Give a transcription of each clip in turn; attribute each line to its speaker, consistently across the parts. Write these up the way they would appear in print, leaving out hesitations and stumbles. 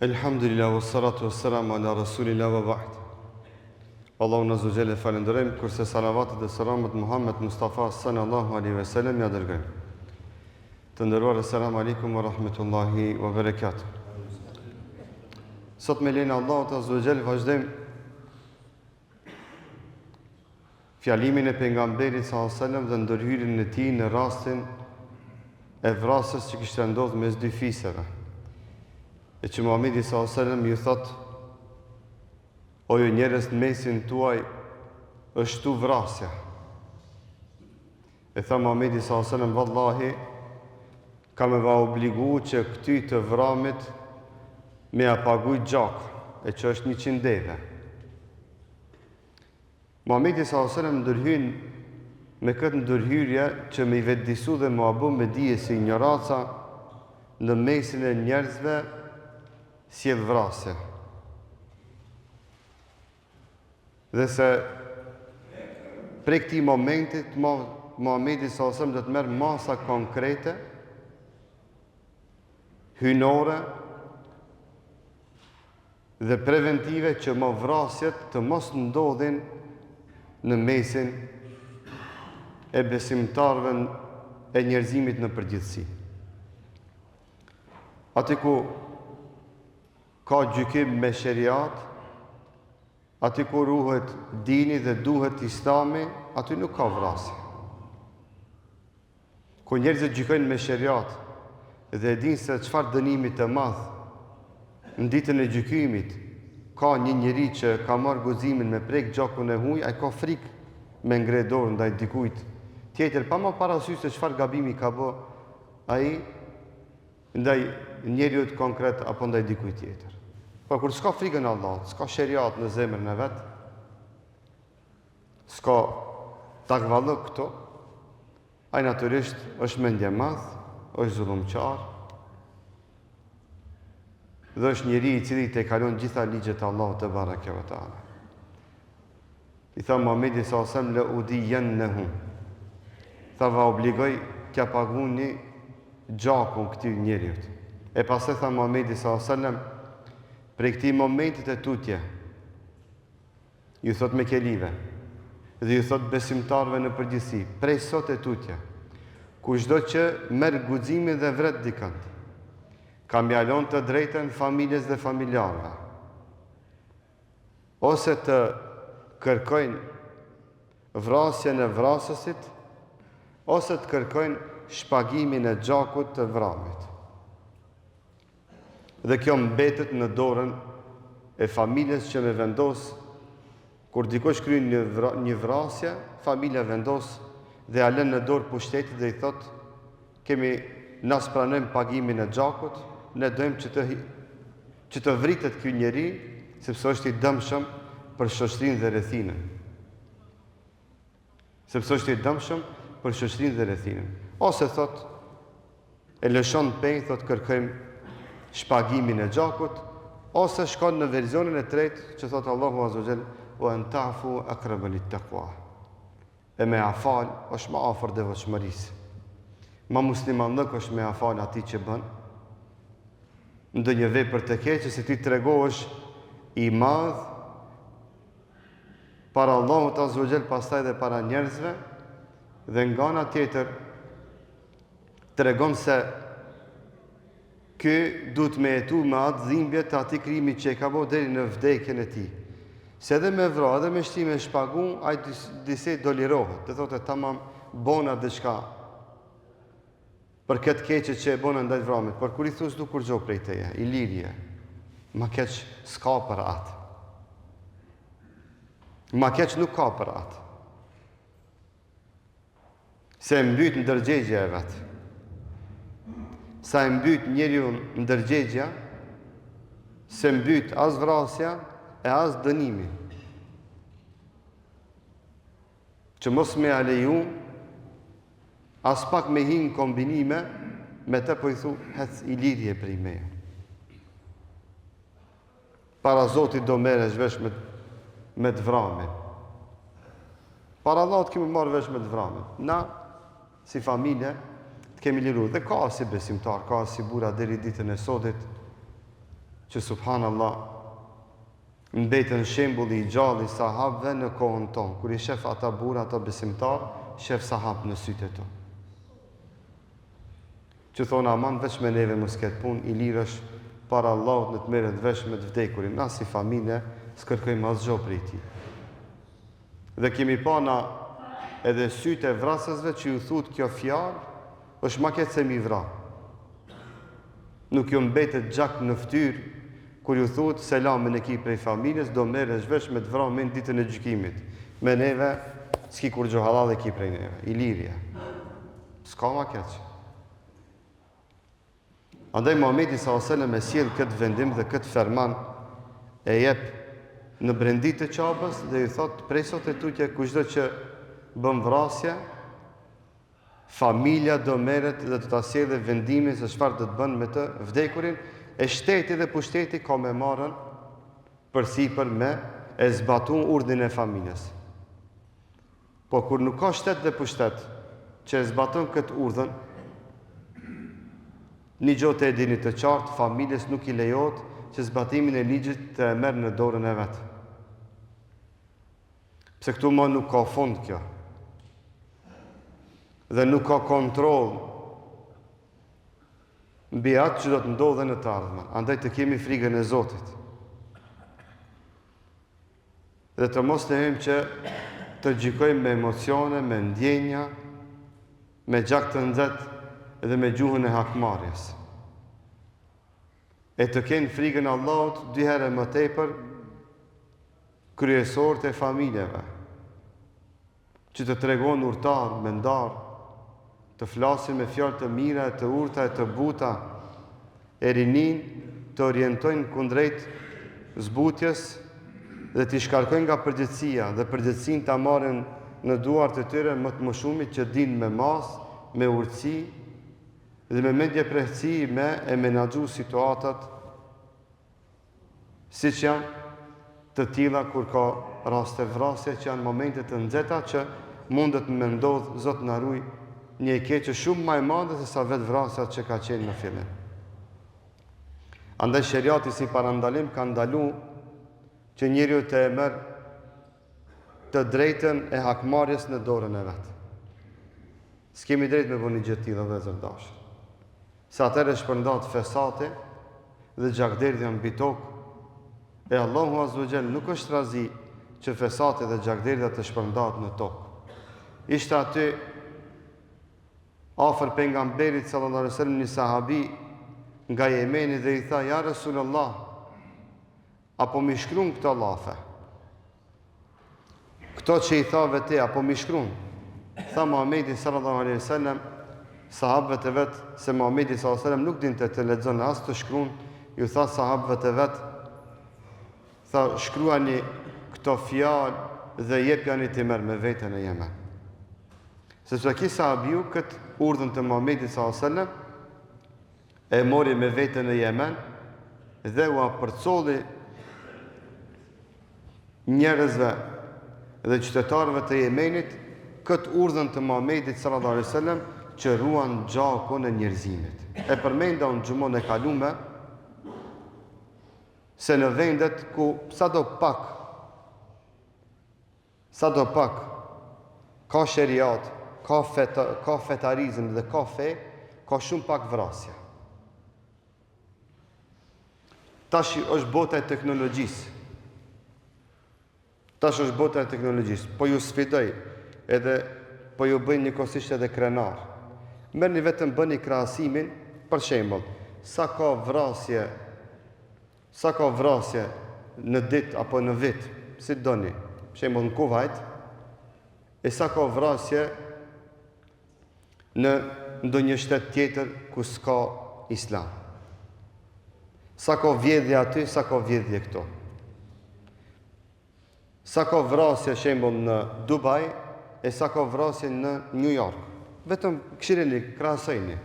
Speaker 1: Elhamdulillah, wassalatu wassalamu ala rasulillah wa ba'd. Allahu na zgjele falenderojmë, kurse salavatet dhe selamet Muhammed Mustafa sallallahu alaihi wasallam ja dërgojmë. Të nderuar, assalamu alaikum wa rahmatullahi wa barakatuh. Sot me lenin Allahu azza wa jall vazhdojmë fjalimin e pejgamberit sallallahu alaihi wasallam dhe ndërhyrjen e tij në rastin e vrasjes që kishte ndodhur mes dy fisëve. E që Muhamedi s.a.s. ju thot, o ju njerëz në mesin tuaj është tu vrasja. E tha Muhamedi s.a.s. vallahi, ka me va obligu që këty të vramit me apaguj gjak, e që është 100 deve. Muhamedi s.a.s. ndërhyn me këtë ndërhyrje që me i vetëdisu dhe mu abu me dije si ignoranca në mesin e njerëzve sjell vrasje. Dhe se prej këtij momentit Muhamedi s.a.s. do të merr masa konkrete, hynore dhe preventive që më vrasjet të mos ndodhin në mesin e besimtarëve e njerëzimit në përgjithësi. Aty ku ka gjykim me sheriat, aty ku ruhet dini dhe duhet islami, aty nuk ka vrasje. Ku njerëzit gjykojnë me sheriat dhe e dinë se çfarë dënimi të madh në ditën e gjykimit ka një njeri që ka marrë guximin me prek gjakun e huaj, ai ka frikë me ngre dorë ndaj dikujt tjetër, pa më parasysh se çfarë gabimi ka bë ai ndaj njeriut konkret apo ndaj dikujt tjetër. Por kur s'ka frikën e Allahut, s'ka sheriat në zemrën e vet, s'ka takvallëk këto, ai natyrisht është mendje madh, është zullumçar, dhe është njeri i cili te kalon gjitha ligjet e Allahut te bareke ve teala. I tha Muhamedi sallallahu alaihi wasallam la udiyannahu. Tha va obligoj t'ja paguni gjakun këtij njeriut. E pastaj tha Muhamedi sallallahu alaihi wasallam, prej këtij momentit e tutje, ju thot me kelive, dhe ju thot besimtarve në përgjithësi, prej sot e tutje, kushdo që merr guximin dhe vret dikant, ka mjalon të drejtën familjes dhe familjarëve, ose të kërkojnë vrasjen e vrasësit, ose të kërkojnë shpagimin e gjakut të vramit. Dhe kjo mbetet në dorën e familjes që me vendos, kur dikush kryen një vrasje, familja vendos dhe a lën në dorë pushtetit dhe i thot, na pranojmë pagimin e gjakut, ne dojmë që të vritet ky njeri, sepse është i dëmshëm për shoqërinë dhe rrethinën. Ose thot, e lëshon penjë, thot kërkojmë shpagimin e gjakut, ose shkon në verzionin e tretë që thot Allahu azza wa jall wa an ta'fu aqrabu lit-taqwa. E me afal është më afër devotshmërisë. Ma muslimanlëk është me afal atij që bën ndonjë vepër të keqe, se ti tregohesh i madh para Allahut azza wa jall, pastaj dhe para njerëzve, dhe nga ana tjetër tregon se ky duhet me jetu me atë dhimbje të atij krimi që e ka bërë deri në vdekjen e tij. Se edhe me vrarë, edhe me shtime shpagu, ai disi do lirohet. Të thotë tamam, bona diçka për këtë keqe që e bona ndaj vramit. Por kur i thos du kur gjok prej teje, i lirje, ma keq s'ka për atë. Ma keq nuk ka për atë. Se mbyt ndërgjegja e vetë. Sa e mbyt njeriu ndërgjegja, se mbyt as vrasja e as dënimi. Që mos me aleju, as pak me hinë kombinime, me te po i thu, hec i lirje prej meje. Para Zotit do merresh vesh me të vramin. Para Allahut kemi marrë vesh me të vramin. Na, si familje, kemi liru. Dhe ka si besimtar, ka si bura deri ditën e sotit, që subhanallah mbetën shembulli i gjallë i sahabëve në kohën tonë, kur i shef ata burra, ata besimtar, shef sahabë në sytë e tonë. Që thonë aman veç me neve mos ketë punë, i lirësh para Allahut në të merret vesh me të vdekurin. Na si familje s'kërkojmë asgjë prej tij. Dhe kemi pa na edhe sytë e vrasësve që ju thut kjo fjalë është ma ketë se mi vra. Nuk ju mbetet gjak në ftyrë kur ju thut selamin e ki prej familjes, do merresh vesh me të vramin ditën e gjykimit. Me neve s'ki kur gjo halal e ki prej neve. I lirje. S'ka ma keq. Andaj Muhamedi s.a.s. e sjell këtë vendim dhe këtë ferman e jep në brendit të qabës dhe ju thot prej sot e tutje kushdo që bën vrasje, familja do merret dhe të ta sjellë vendimin se çfarë do të bën me të vdekurin, e shteti dhe pushteti ka me marrën përsipër me e zbatun urdhin e familjes. Po kur nuk ka shtet dhe pushtet që e zbaton këtë urdhën, një gjotë e dini të qartë, familjes nuk i lejohet që zbatimin e ligjit të e merë në dorën e vetë. Pse këtu më nuk ka fond kjo. Dhe nuk ka kontrol mbi atë që do të ndodhe në të ardhmen. Andaj të kemi frikën e Zotit. Dhe të mos lejojmë që të gjykojmë me emocione, me ndjenja, me gjak të nxehtë dhe me gjuhën e hakmarrjes. E të kenë frikën e Allahut dy herë më tepër kryesorët e familjeve, që të tregojnë urtar, mendar, të flasin me fjalë të mira, të urta e të buta, e rinin të orientojnë kundrejt zbutjes dhe t'i shkarkojnë nga përgjegjësia dhe përgjegjësinë ta marrin në duart e tyre më të mëshumit që dinë me mas, me urtësi dhe me mendje prehtësi me e menaxhu situatat siç janë të tilla kur ka raste vrasje që janë momente të nxehta që mundet me ndodh, Zot na ruaj, një e keqe shumë më e madhe se sa vetë vrasja që ka qenë në fillim. Andaj sheriati si parandalim ka ndalu që njeriu të e merr të drejtën e hakmarrjes në dorën e vet. S'kemi drejt me bëni gjë të tilla dhe zërdashur. Se atëherë shpërndat fesati dhe gjakderdhja mbi tokë, e Allahu Azza wa Jall nuk është razi që fesati dhe gjakderdhja të shpërndat në tokë. Ishte aty afër pejgamberit sallallahu alaihi wasallam një sahabi nga Jemeni dhe i tha: "Ja Rasulullah, apo mi shkruan këto llafe? Këto që i tha vete, apo mi shkruan?" Tha Muhamedi sallallahu alaihi wasallam sahabëve të vet se Muhamedi sallallahu alaihi wasallam nuk dinte të lexon as të shkruan, ju tha sahabëve të vet, tha shkruani këto fjalë dhe jepjani ti merr me veten e Yemen. Sepse ki sahabiu këtë urdhën të Muhamedit sallallahu alaihi wasallam e mori me veten e Yemen dhe u apërcolli njerëzve dhe qytetarëve të Yemenit këtë urdhën të Muhamedit sallallahu alaihi wasallam që ruan gjakun e njerëzimit. E përmenda unë gjumon e kalume se në vendet ku sado pak ka sheriat, ka fetarizm dhe ka fe, ka shumë pak vrasja. Tash është bota e teknologjisë. Po ju sfidoj, edhe po ju bëjnë njëkohësisht edhe krenar. Merrni vetëm bëni krahasimin, për shembull, sa ka vrasje në ditë apo në vit, si doni, për shembull në Kuvajt, e sa ka vrasje në ndonjë shtet tjetër ku s'ka islam. Sa ka vjedhje aty, sa ka vjedhje këto. Sa ka vrasje shembull në Dubai e sa ka vrasje në New York. Vetëm këshireni, krahasojeni.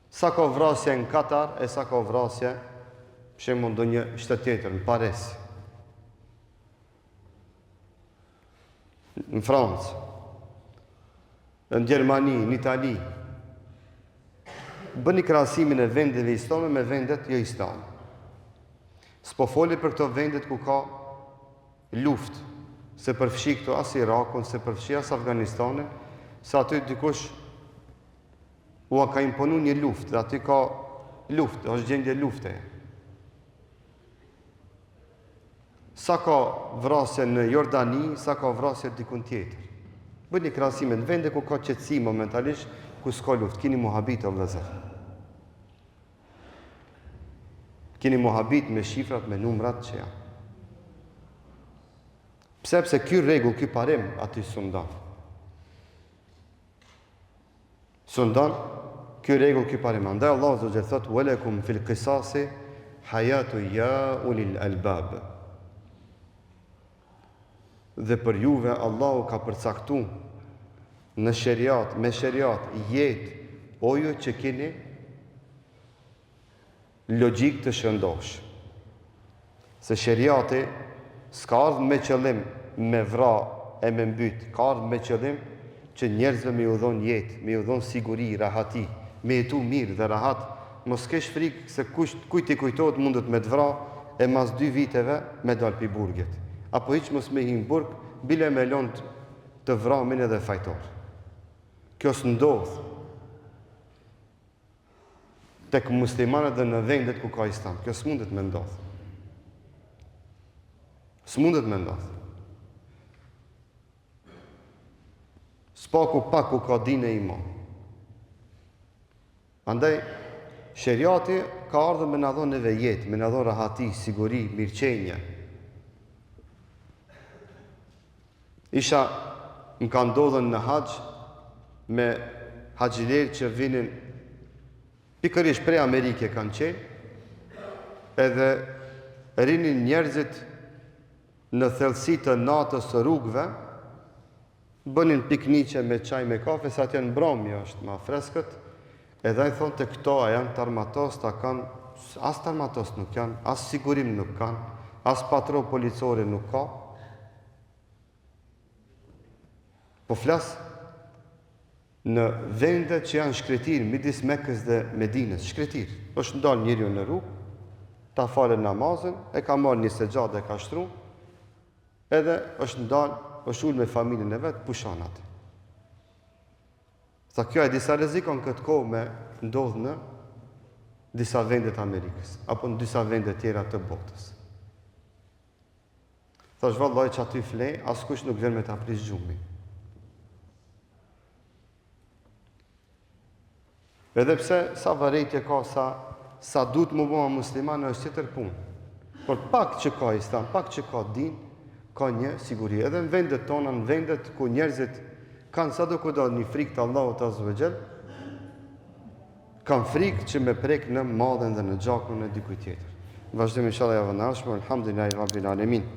Speaker 1: Sa ka vrasje në Katar e sa ka vrasje shembull ndonjë shtet tjetër, në Paris, në Francë, në Gjermani, në Itali. Bëni krahasimin e vendeve islame me vendet jo islame. S'po foli për këto vendet ku ka luftë, se përfshi këto as Irakun, se përfshi as Afganistanin, se aty dikush u ka imponu një luftë, dhe aty ka luftë, është gjendje lufte. Sa ka vrasje në Jordani, sa ka vrasje dikun tjetër. Bëjt një krahasime në vende ku ka qetësi momentalisht, ku s'ka luftë, kini muhabit o vëllezër. Kini muhabit me shifrat, me numrat që janë. Pse ky rregull, ky parim aty sundan. Sundan ky rregull, ky parim. Andaj Allahu Azza wa Jalla thot: "Walakum fil qisasi hayatu ya ulil albab." Dhe për juve Allahu ka përcaktuar në sheriat, me sheriat, jetë, o ju që keni logjik të shëndosh. Se sheriati s'ka ardhur me qëllim me vra e me mbyt, ka ardhur me qëllim që njerëzve me ju dhon jetë, me ju dhon siguri, rahati, me jetu mirë dhe rahat, mos kesh frikë se kujt i kujtohet mundet me të vra e mas 2 viteve me dal pi burget. Apo hiç mos me hin burg, bile me lon të vramin edhe fajtor. Kjo s'ndodh tek muslimanët dhe në vendet ku ka islam. Kjo s'mundet me ndodh. S'mundet me ndodh. Spaku pak ku ka din e iman. Andaj, sheriati ka ardhur me na dhon neve jetë, me na dhon rahati, siguri, mirëqenje. Isha më ka ndodhën në haxh me haxhiler që vinin pikërisht prej Amerike kanë qenë, edhe rinin njerëzit në thellësi të natës së rrugëve, bënin pikniqe me çaj me kafe, sa atë janë mbrëmje është ma freskët, edhe ai thonë të këto a janë tarmatos, ta kanë, as tarmatos nuk janë, as sigurim nuk kanë, as patrol policore nuk ka. Po flas në vendet që janë shkretir midis Mekës dhe Medinës, shkretir. Është ndalë njeriu në rrugë, ta falë namazin, e ka marrë një sexhadë e ka shtru, edhe është ndalë, është ullë me familjen e vet, pushon atë. Sa kjo e disa rrezikon këtë kohë me ndodhë në disa vendet Amerikës, apo në disa vendet tjera të botës. Thash vallaj që aty flej, askush nuk vjen me ta prish gjumin. Edhe pse sa varëjtje ka, sa duhet më bëma muslimane është tjetër punë. Por pak që ka islam, pak që ka din, ka një siguri. Edhe në vendet tona, në vendet ku njerëzit kanë sa do kudo një frikë të Allahut Azza wa Jall, kanë frikë që me prek në madhen dhe në gjakun e dikujt tjetër. Vazhdojmë inshallah javën e ardhshme. Alhamdulillahi Rabbil Alamin.